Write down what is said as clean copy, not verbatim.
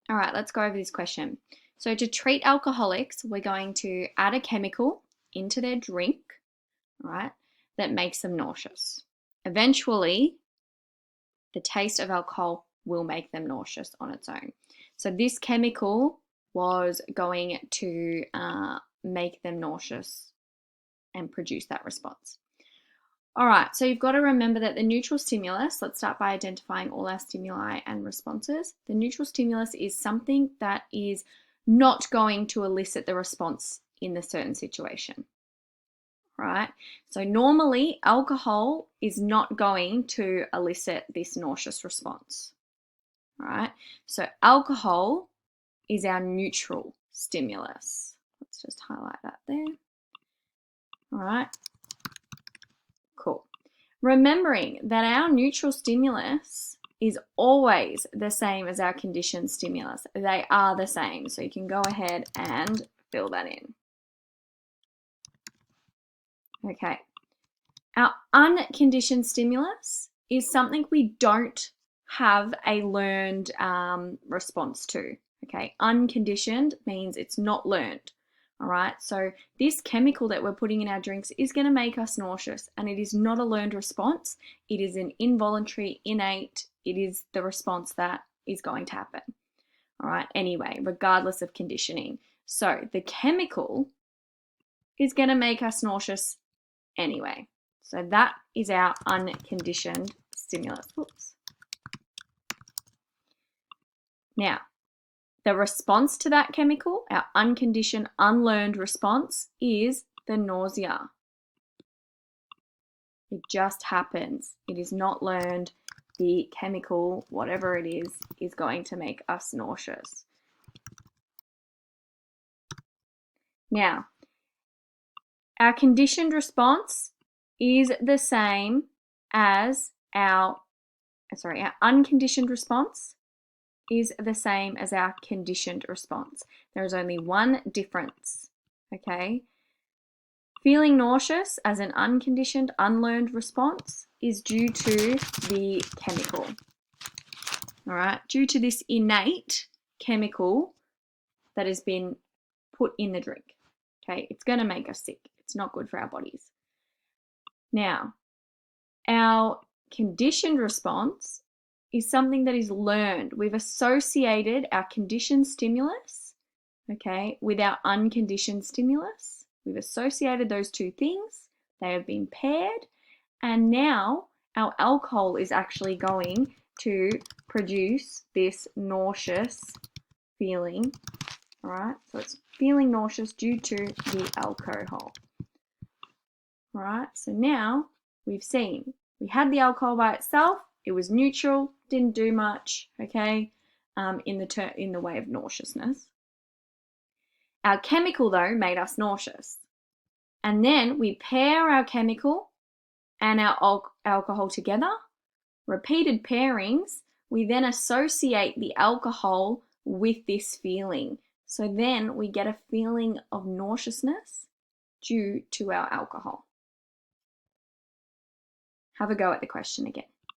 All right, let's go over this question. So to treat alcoholics, we're going to add a chemical into their drink, right, that makes them nauseous. Eventually, the taste of alcohol will make them nauseous on its own. So this chemical was going to make them nauseous and produce that response. All right, so you've got to remember that the neutral stimulus, let's start by identifying all our stimuli and responses. The neutral stimulus is something that is not going to elicit the response in the certain situation, right? So normally alcohol is not going to elicit this nauseous response, right? So alcohol is our neutral stimulus. Let's just highlight that there. All right, cool. Remembering that our neutral stimulus is always the same as our conditioned stimulus. They are the same, so you can go ahead and fill that in. Okay. Our unconditioned stimulus is something we don't have a learned response to. Okay, unconditioned means it's not learned. All right, so this chemical that we're putting in our drinks is going to make us nauseous, and it is not a learned response. It is an involuntary, innate, it is the response that is going to happen. All right, anyway, regardless of conditioning. So the chemical is going to make us nauseous anyway. So that is our unconditioned stimulus. Oops. Now, the response to that chemical, our unconditioned, unlearned response, is the nausea. It just happens. It is not learned. The chemical, whatever it is going to make us nauseous. Now, our conditioned response is the same as our unconditioned response is the same as our conditioned response. There is only one difference, okay? Feeling nauseous as an unconditioned, unlearned response is due to the chemical, all right? Due to this innate chemical that has been put in the drink, okay? It's going to make us sick. It's not good for our bodies. Now, our conditioned response is something that is learned. We've associated our conditioned stimulus, okay, with our unconditioned stimulus. We've associated those two things. They have been paired, and now our alcohol is actually going to produce this nauseous feeling, all right? So it's feeling nauseous due to the alcohol. All right, so now we've seen we had the alcohol by itself. It was neutral, didn't do much, okay, in the way of nauseousness. Our chemical, though, made us nauseous. And then we pair our chemical and our alcohol together. Repeated pairings, we then associate the alcohol with this feeling. So then we get a feeling of nauseousness due to our alcohol. Have a go at the question again.